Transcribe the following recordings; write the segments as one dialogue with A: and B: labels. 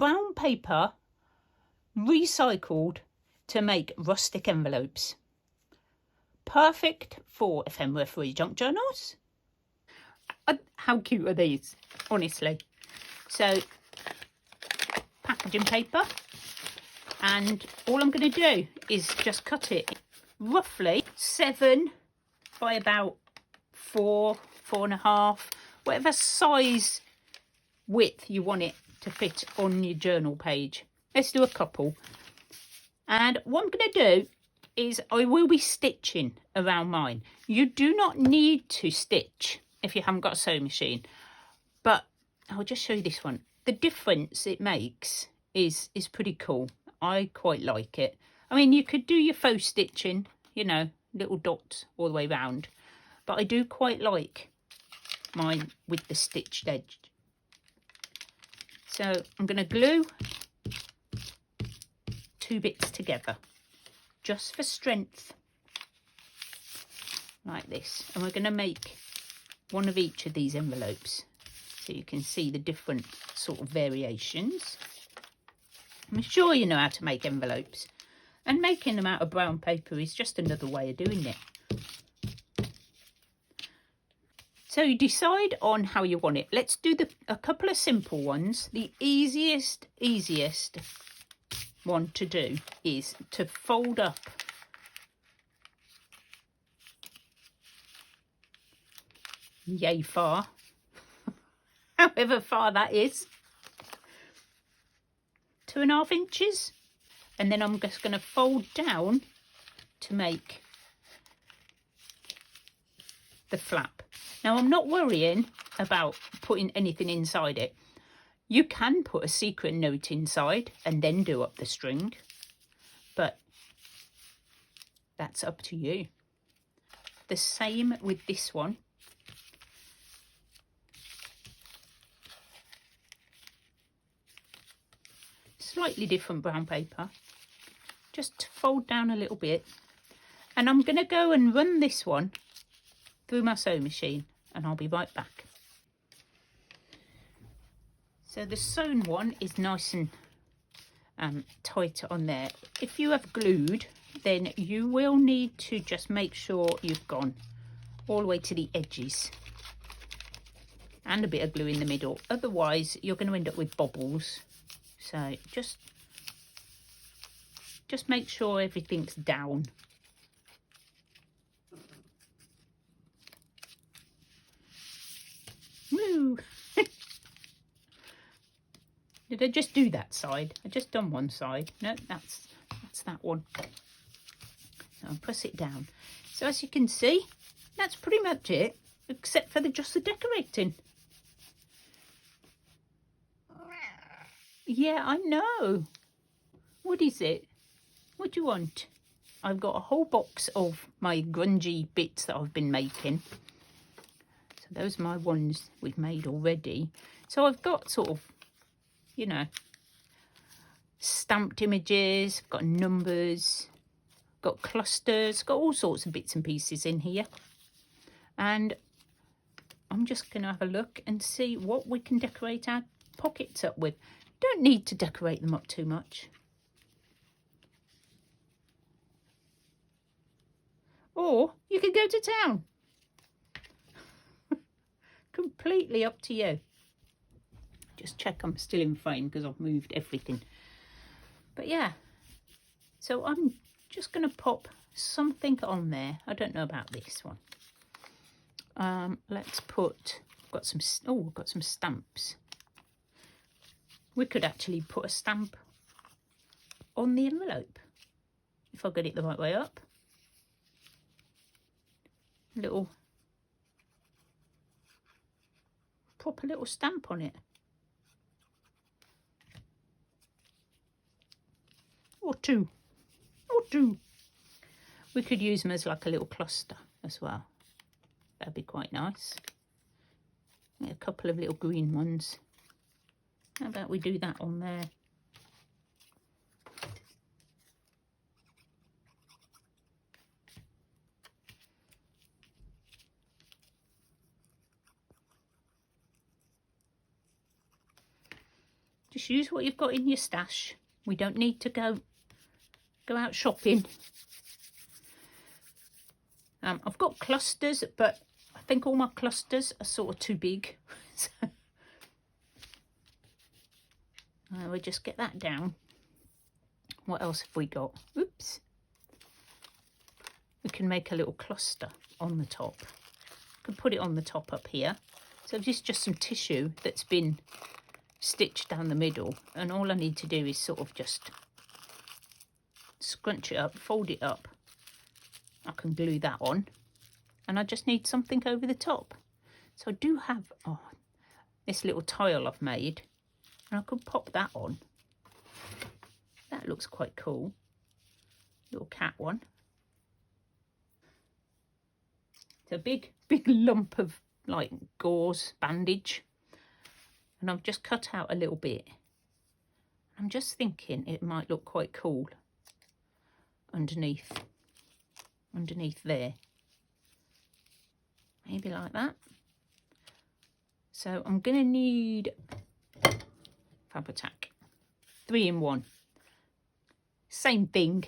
A: brown paper recycled to make rustic envelopes. Perfect for ephemera-free junk journals. How cute are these, honestly? So, packaging paper, and all I'm going to do is just cut it roughly 7 by about 4, 4.5, whatever size width you want it to fit on your journal page. Let's do a couple. And what I'm going to do is I will be stitching around mine. You do not need to stitch if you haven't got a sewing machine, but I'll just show you this one. The difference it makes is pretty cool. I quite like it. I mean, you could do your faux stitching, you know, little dots all the way round, but I do quite like mine with the stitched edge. So I'm going to glue 2 bits together just for strength, like this, and we're going to make one of each of these envelopes so you can see the different sort of variations. I'm sure you know how to make envelopes, and making them out of brown paper is just another way of doing it. So you decide on how you want it. Let's do a couple of simple ones. The easiest one to do is to fold up yay far, however far that is, 2.5 inches, and then I'm just going to fold down to make the flap. Now I'm not worrying about putting anything inside it. You can put a secret note inside and then do up the string, but that's up to you. The same with this one. Slightly different brown paper. Just fold down a little bit. And I'm going to go and run this one through my sewing machine, and I'll be right back. So the sewn one is nice and tight on there. If you have glued, then you will need to just make sure you've gone all the way to the edges and a bit of glue in the middle. Otherwise, you're going to end up with bobbles. So just make sure everything's down. Woo! Did I just do that side? I just done one side. No, that's that one. So I'll press it down. So as you can see, that's pretty much it, except for just the decorating. Yeah, I know. What is it? What do you want? I've got a whole box of my grungy bits that I've been making. So those are my ones we've made already. So I've got sort of, you know, stamped images, got numbers, got clusters, got all sorts of bits and pieces in here. And I'm just going to have a look and see what we can decorate our pockets up with. Don't need to decorate them up too much. Or you could go to town. Completely up to you. Just check I'm still in frame because I've moved everything. But yeah, so I'm just going to pop something on there. I don't know about this one. Let's put, I've got some stamps. We could actually put a stamp on the envelope if I get it the right way up. Proper little stamp on it. Or two. We could use them as like a little cluster as well. That'd be quite nice. A couple of little green ones. How about we do that on there? Just use what you've got in your stash. We don't need to go out shopping. I've got clusters, but I think all my clusters are sort of too big. So we'll just get that down. What else have we got? Oops. We can make a little cluster on the top. Could put it on the top up here. So this is just some tissue that's been stitched down the middle, and all I need to do is sort of just scrunch it up, fold it up. I can glue that on, and I just need something over the top. So I do have this little tile I've made, and I could pop that on. That looks quite cool. Little cat one. It's a big lump of like gauze bandage, and I've just cut out a little bit. I'm just thinking it might look quite cool underneath there, maybe like that. So I'm gonna need Fabri-Tac 3-in-1. Same thing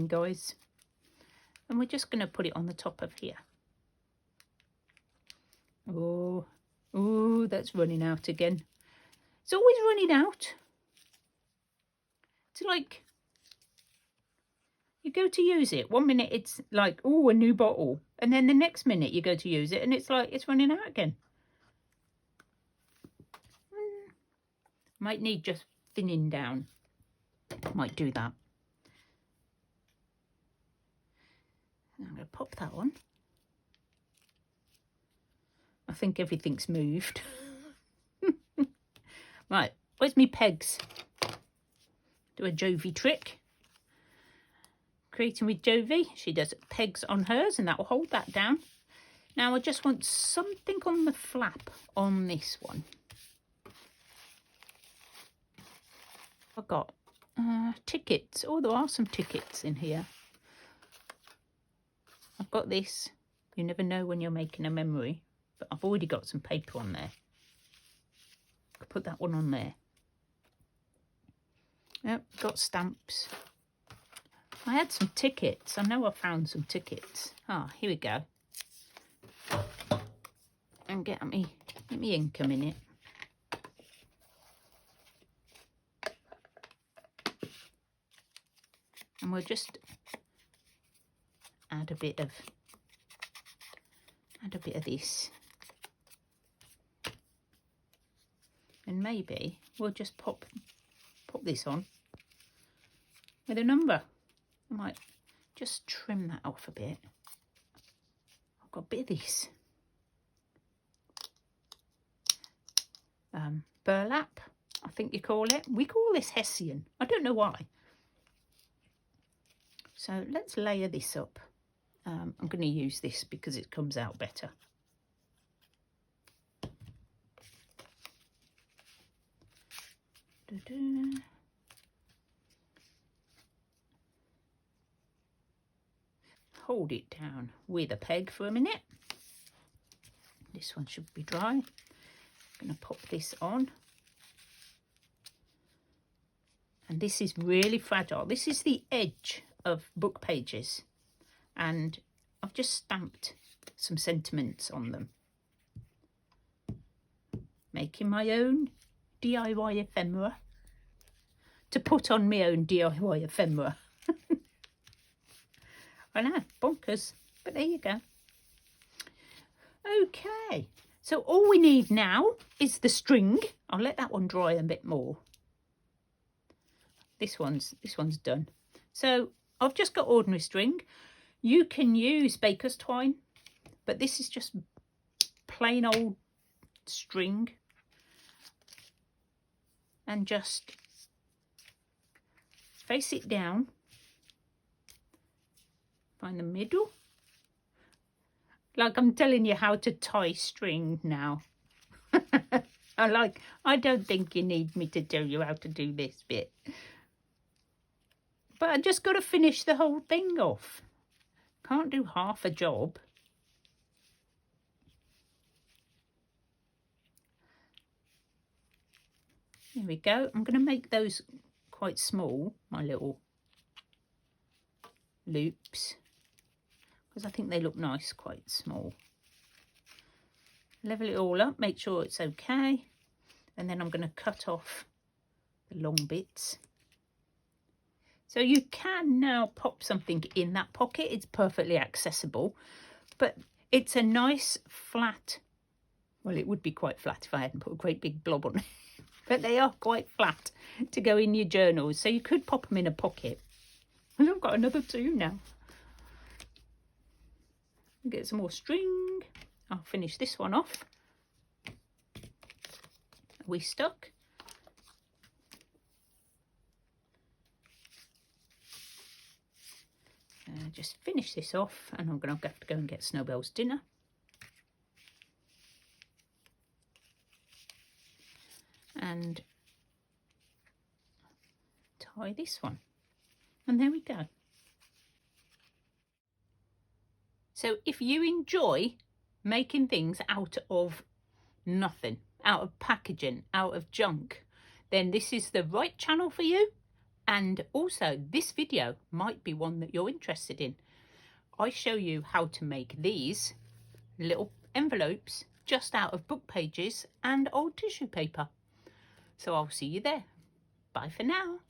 A: guys, and we're just gonna put it on the top of here. Oh, that's running out again. It's always running out. It's like you go to use it, 1 minute it's like, oh, a new bottle, and then the next minute you go to use it and it's like it's running out again. Might need just thinning down. Might do that. I'm going to pop that on. I think everything's moved. Right, where's me pegs? Do a Jovi trick. Creating with Jovi, she does pegs on hers, and that will hold that down. Now I just want something on the flap on this one. I've got tickets. Oh, there are some tickets in here. I've got this. You never know when you're making a memory, but I've already got some paper on there. I could put that one on there. Yep, got stamps. I had some tickets. I know I found some tickets. Ah, here we go. And get me income in it. And we'll just add a bit of this. And maybe we'll just pop this on with a number. I might just trim that off a bit. I've got a bit of this. Burlap, I think you call it. We call this Hessian. I don't know why. So let's layer this up. I'm going to use this because it comes out better. Hold it down with a peg for a minute. This one should be dry. I'm going to pop this on. And this is really fragile. This is the edge of book pages, and I've just stamped some sentiments on them, making my own DIY ephemera to put on my own DIY ephemera. I know, bonkers, but there you go. Okay, so all we need now is the string. I'll let that one dry a bit more. This one's done. So I've just got ordinary string. You can use baker's twine, but this is just plain old string. And just face it down. Find the middle. Like I'm telling you how to tie string now. I don't think you need me to tell you how to do this bit. But I just got to finish the whole thing off. Can't do half a job. There we go. I'm going to make those quite small, my little loops, because I think they look nice, quite small. Level it all up, make sure it's okay, and then I'm going to cut off the long bits. So you can now pop something in that pocket. It's perfectly accessible, but it's a nice flat, well, it would be quite flat if I hadn't put a great big blob on it, but they are quite flat to go in your journals, so you could pop them in a pocket. And I've got another two now. Get some more string. I'll finish this one off. Are we stuck? Just finish this off, and I'm going to have to go and get Snowbell's dinner. And tie this one. And there we go. So if you enjoy making things out of nothing, out of packaging, out of junk, then this is the right channel for you. And also this video might be one that you're interested in. I show you how to make these little envelopes just out of book pages and old tissue paper. So I'll see you there. Bye for now.